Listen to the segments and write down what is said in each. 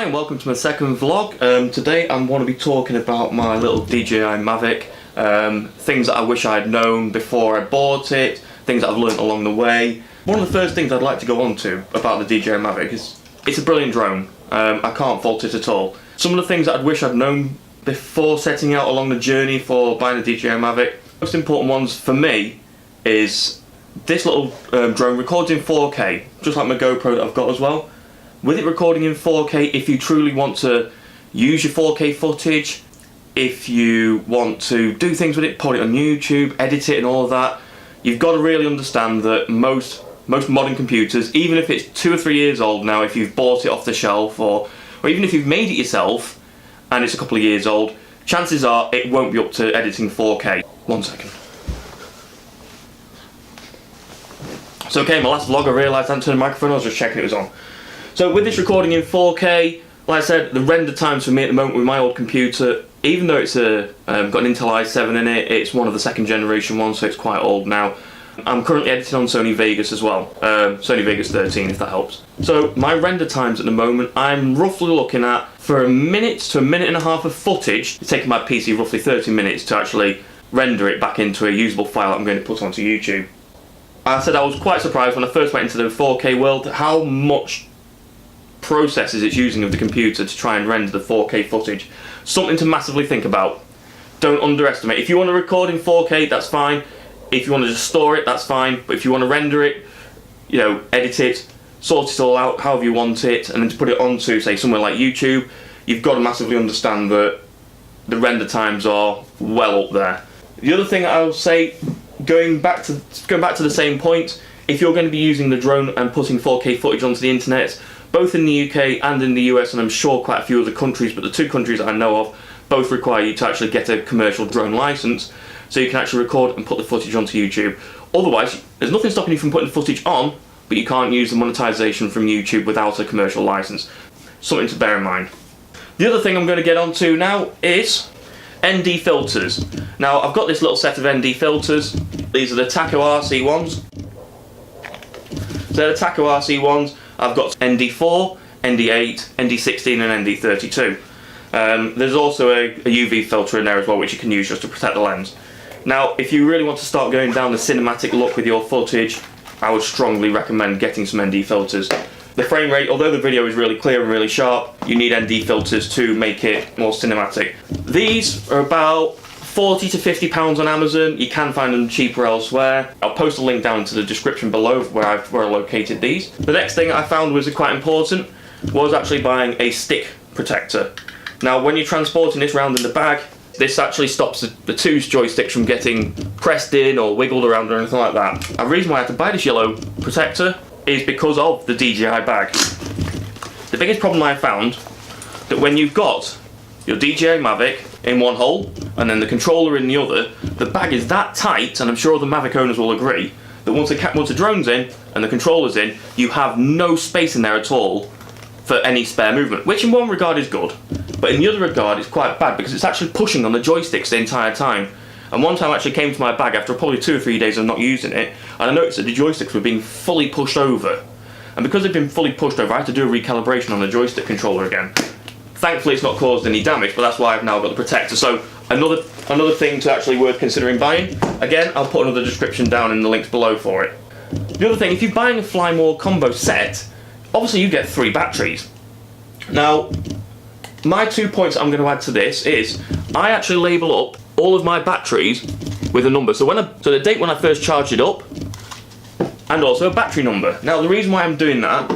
and welcome to my second vlog. Today I'm going to be talking about my little DJI Mavic, things that I wish I had known before I bought it, things that I've learnt along the way. One of the first things I'd like to go on to about the DJI Mavic is it's a brilliant drone. I can't fault it at all. Some of the things that I'd wish I'd known before setting out along the journey for buying the DJI Mavic, most important ones for me is this little drone records in 4K, just like my GoPro that I've got as well. With it recording in 4K, if you truly want to use your 4K footage, if you want to do things with it, put it on YouTube, edit it and all of that, you've got to really understand that most modern computers, even if it's 2 or 3 years old now, if you've bought it off the shelf, or even if you've made it yourself and it's a couple of years old, chances are it won't be up to editing 4K. 1 second. So okay, my last vlog I realised I hadn't turned the microphone, I was just checking it was on. So with this recording in 4K, like I said, the render times for me at the moment with my old computer, even though it's got an Intel i7 in it, it's one of the second generation ones, so it's quite old now. I'm currently editing on Sony Vegas as well, Sony Vegas 13 if that helps. So my render times at the moment, I'm roughly looking at, for a minute to a minute and a half of footage, it's taking my PC roughly 30 minutes to actually render it back into a usable file that I'm going to put onto YouTube. I said I was quite surprised when I first went into the 4K world how much processes it's using of the computer to try and render the 4K footage. Something to massively think about. Don't underestimate. If you want to record in 4K, that's fine. If you want to just store it, that's fine. But if you want to render it, you know, edit it, sort it all out however you want it, and then to put it onto, say, somewhere like YouTube, you've got to massively understand that the render times are well up there. The other thing I'll say, going back to the same point, if you're going to be using the drone and putting 4K footage onto the internet, both in the UK and in the US, and I'm sure quite a few other countries, but the 2 countries that I know of both require you to actually get a commercial drone license so you can actually record and put the footage onto YouTube. Otherwise, there's nothing stopping you from putting the footage on, but you can't use the monetization from YouTube without a commercial license. Something to bear in mind. The other thing I'm going to get onto now is ND filters. Now, I've got this little set of ND filters. These are the Taco RC ones. They're the Taco RC ones. I've got ND4, ND8, ND16 and ND32. There's also a UV filter in there as well which you can use just to protect the lens. Now if you really want to start going down the cinematic look with your footage, I would strongly recommend getting some ND filters. The frame rate, although the video is really clear and really sharp, you need ND filters to make it more cinematic. These are about £40 to £50 on Amazon. You can find them cheaper elsewhere. I'll post a link down into the description below where I located these. The next thing I found was quite important was actually buying a stick protector. Now when you're transporting this around in the bag, this actually stops the 2 joysticks from getting pressed in or wiggled around or anything like that. The reason why I had to buy this yellow protector is because of the DJI bag. The biggest problem I found that when you've got your DJI Mavic in one hole and then the controller in the other, the bag is that tight, and I'm sure the Mavic owners will agree, that once the drone's in and the controller's in, you have no space in there at all for any spare movement, which in one regard is good, but in the other regard it's quite bad because it's actually pushing on the joysticks the entire time. And one time I actually came to my bag after probably 2 or 3 days of not using it, and I noticed that the joysticks were being fully pushed over. And because they've been fully pushed over, I had to do a recalibration on the joystick controller again. Thankfully it's not caused any damage, but that's why I've now got the protector. So another thing to actually worth considering buying. Again, I'll put another description down in the links below for it. The other thing, if you're buying a Fly More combo set, obviously you get 3 batteries. Now, my 2 points I'm going to add to this is, I actually label up all of my batteries with a number. So the date when I first charged it up, and also a battery number. Now the reason why I'm doing that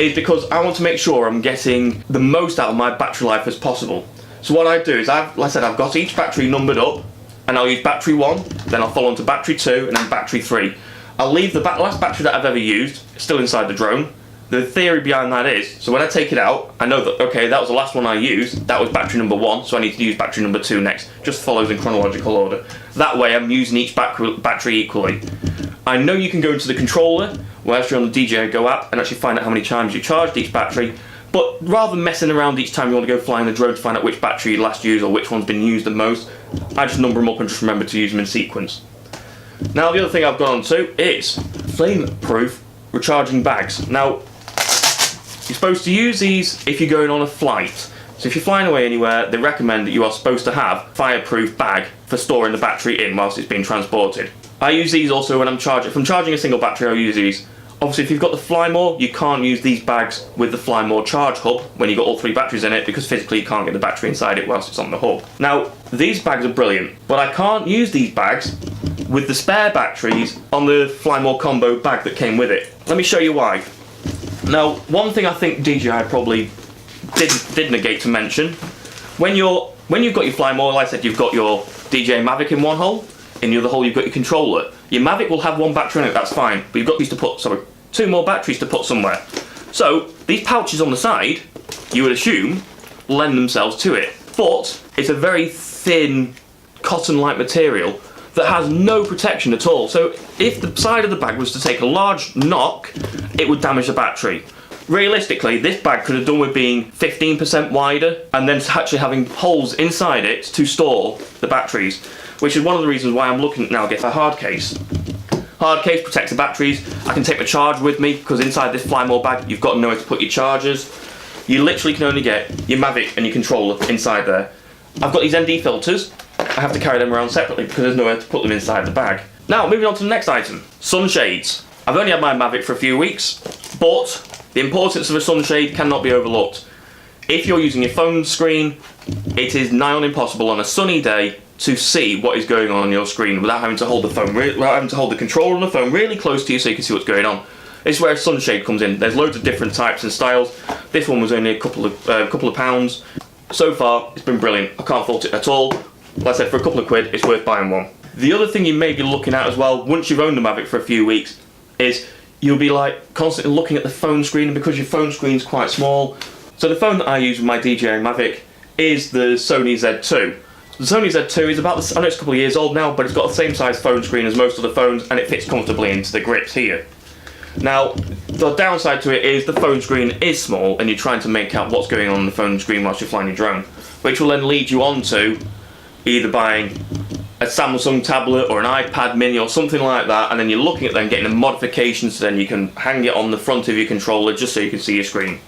is because I want to make sure I'm getting the most out of my battery life as possible. So what I do is, like I said, I've got each battery numbered up, and I'll use battery 1, then I'll follow on to battery 2, and then battery 3. I'll leave the last battery that I've ever used still inside the drone. The theory behind that is, so when I take it out, I know that, okay, that was the last one I used, that was battery number 1, so I need to use battery number 2 next. Just follows in chronological order. That way I'm using each battery equally. I know you can go into the controller, whilst you're on the DJI Go app, and actually find out how many times you charged each battery, but rather than messing around each time you want to go flying the drone to find out which battery you last used or which one's been used the most, I just number them up and just remember to use them in sequence. Now the other thing I've gone on to is flame-proof recharging bags. Now, You're supposed to use these if you're going on a flight. So if you're flying away anywhere, they recommend that you are supposed to have a fireproof bag for storing the battery in whilst it's being transported. I use these also when I'm charging. If I'm charging a single battery, I'll use these. Obviously, if you've got the Flymore, you can't use these bags with the Flymore charge hub when you've got all 3 batteries in it, because physically you can't get the battery inside it whilst it's on the hub. Now, these bags are brilliant, but I can't use these bags with the spare batteries on the Flymore combo bag that came with it. Let me show you why. Now, one thing I think DJI probably did negate to mention, when you've got your Flymore, like I said, you've got your DJI Mavic in one hole, in the other hole you've got your controller. Your Mavic will have 1 battery in it, that's fine, but you've got these to put, 2 more batteries to put somewhere. So, these pouches on the side, you would assume, lend themselves to it. But, it's a very thin, cotton-like material that has no protection at all. So, if the side of the bag was to take a large knock, it would damage the battery. Realistically, this bag could have done with being 15% wider, and then actually having holes inside it to store the batteries, which is one of the reasons why I'm looking now to get a hard case. Hard case protects the batteries. I can take my charge with me, because inside this Flymore bag you've got nowhere to put your chargers. You literally can only get your Mavic and your controller inside there. I've got these ND filters. I have to carry them around separately because there's nowhere to put them inside the bag. Now, moving on to the next item. Sunshades. I've only had my Mavic for a few weeks, but the importance of a sunshade cannot be overlooked. If you're using your phone screen, it is nigh on impossible on a sunny day to see what is going on your screen without having to hold the phone, without having to hold the controller on the phone really close to you so you can see what's going on. This is where a sunshade comes in. There's loads of different types and styles. This one was only a couple of pounds. So far, it's been brilliant. I can't fault it at all. Like I said, for a couple of quid, it's worth buying one. The other thing you may be looking at as well, once you've owned the Mavic for a few weeks, is you'll be like constantly looking at the phone screen, and because your phone screen's quite small. So the phone that I use with my DJI Mavic is the Sony Z2. The Sony Z2 is about, I know it's a couple of years old now, but it's got the same size phone screen as most of the phones, and it fits comfortably into the grips here. Now, the downside to it is the phone screen is small, and you're trying to make out what's going on the phone screen whilst you're flying your drone, which will then lead you on to either buying a Samsung tablet or an iPad mini or something like that, and then you're looking at them getting a modification so then you can hang it on the front of your controller just so you can see your screen.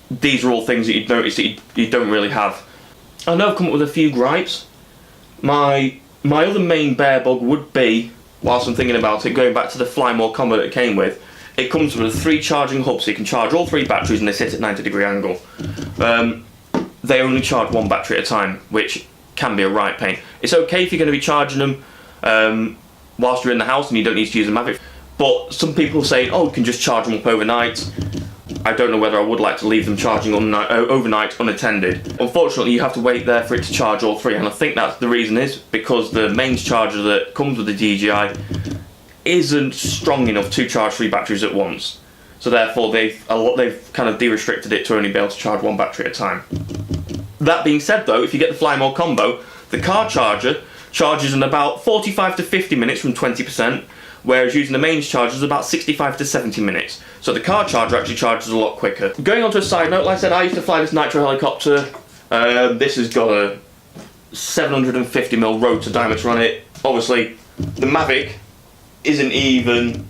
These are all things that you'd notice that you don't really have. I know I've come up with a few gripes. My other main bear bug would be, whilst I'm thinking about it, going back to the Flymore combo that it came with, it comes with 3 charging hubs, so you can charge all 3 batteries and they sit at 90-degree angle. They only charge 1 battery at a time, which can be a right pain. It's okay if you're going to be charging them whilst you're in the house and you don't need to use a Mavic, but some people are saying, oh, you can just charge them up overnight. I don't know whether I would like to leave them charging overnight unattended. Unfortunately, you have to wait there for it to charge all 3, and I think that's the reason is because the mains charger that comes with the DJI isn't strong enough to charge 3 batteries at once. So therefore, they've kind of de-restricted it to only be able to charge 1 battery at a time. That being said though, if you get the Flymore combo, the car charger charges in about 45 to 50 minutes from 20%, whereas using the mains charger is about 65 to 70 minutes. So the car charger actually charges a lot quicker. Going on to a side note, like I said, I used to fly this Nitro helicopter. This has got a 750mm rotor diameter on it. Obviously, the Mavic isn't even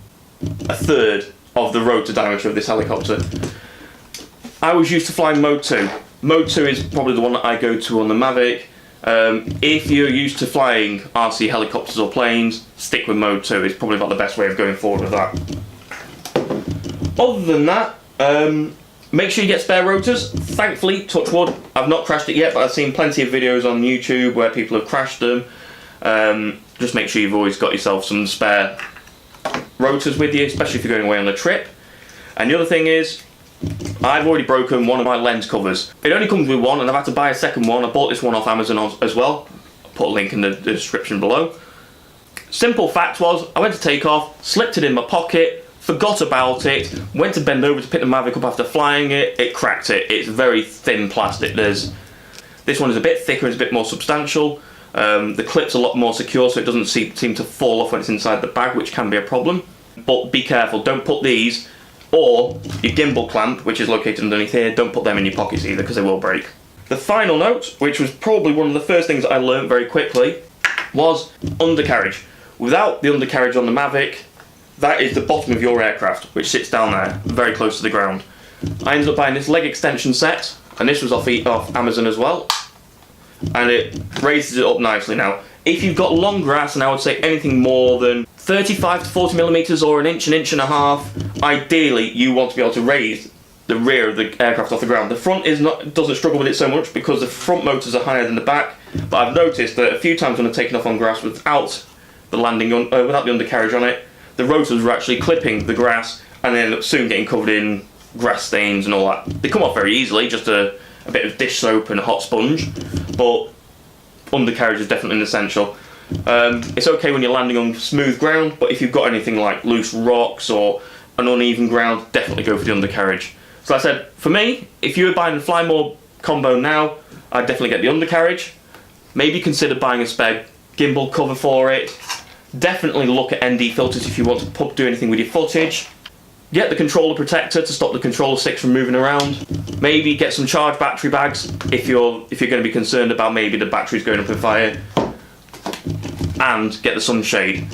a third of the rotor diameter of this helicopter. I was used to flying Mode 2. Mode 2 is probably the one that I go to on the Mavic. If you're used to flying RC helicopters or planes, stick with Mode 2. It's probably about the best way of going forward with that. Other than that, make sure you get spare rotors. Thankfully, touch wood, I've not crashed it yet, but I've seen plenty of videos on YouTube where people have crashed them. Just make sure you've always got yourself some spare rotors with you, especially if you're going away on a trip. And the other thing is, I've already broken one of my lens covers. It only comes with one, and I've had to buy a second one. I bought this one off Amazon as well. I'll put a link in the description below. Simple fact was, I went to take off, slipped it in my pocket, forgot about it, went to bend over to pick the Mavic up after flying it, it cracked it. It's very thin plastic. This one is a bit thicker, it's a bit more substantial. The clip's a lot more secure, so it doesn't seem to fall off when it's inside the bag, which can be a problem. But be careful, don't put these or your gimbal clamp, which is located underneath here, don't put them in your pockets either, because they will break. The final note, which was probably one of the first things that I learned very quickly, was undercarriage. Without the undercarriage on the Mavic, that is the bottom of your aircraft, which sits down there, very close to the ground. I ended up buying this leg extension set, and this was off Amazon as well, and it raises it up nicely. Now, if you've got long grass, and I would say anything more than 35 to 40 millimeters or an inch and a half, ideally you want to be able to raise the rear of the aircraft off the ground. The front doesn't struggle with it so much because the front motors are higher than the back, but I've noticed that a few times when I've taken off on grass without the without the undercarriage on it, the rotors were actually clipping the grass and then soon getting covered in grass stains and all that. They come off very easily, just a bit of dish soap and a hot sponge, but undercarriage is definitely an essential. It's okay when you're landing on smooth ground, but if you've got anything like loose rocks or an uneven ground, definitely go for the undercarriage. So like I said, for me, if you were buying the Fly More combo now, I'd definitely get the undercarriage. Maybe consider buying a spare gimbal cover for it. Definitely look at ND filters if you want to do anything with your footage. Get the controller protector to stop the controller sticks from moving around. Maybe get some charged battery bags if you're going to be concerned about maybe the batteries going up in fire. And get the sunshade.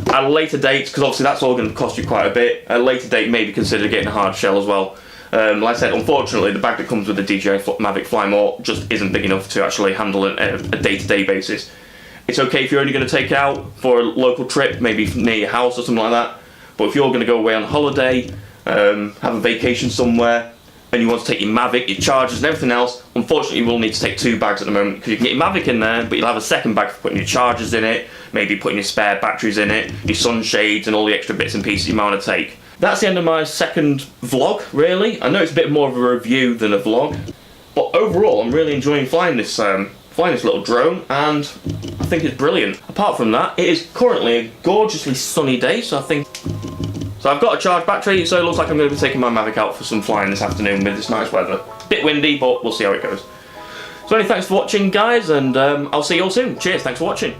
At a later date, because obviously that's all going to cost you quite a bit, at a later date maybe consider getting a hard shell as well. Like I said, unfortunately the bag that comes with the DJI Mavic Fly More just isn't big enough to actually handle it a day-to-day basis. It's okay if you're only going to take it out for a local trip, maybe near your house or something like that, but if you're going to go away on holiday, have a vacation somewhere, and you want to take your Mavic, your chargers and everything else, unfortunately you will need to take 2 bags at the moment, because you can get your Mavic in there, but you'll have a second bag for putting your chargers in it, maybe putting your spare batteries in it, your sunshades and all the extra bits and pieces you might want to take. That's the end of my second vlog, really. I know it's a bit more of a review than a vlog, but overall I'm really enjoying flying this little drone, and I think it's brilliant. Apart from that, it is currently a gorgeously sunny day, so I've got a charged battery, so it looks like I'm going to be taking my Mavic out for some flying this afternoon with this nice weather. Bit windy, but we'll see how it goes. So anyway, thanks for watching guys, and I'll see you all soon. Cheers, thanks for watching.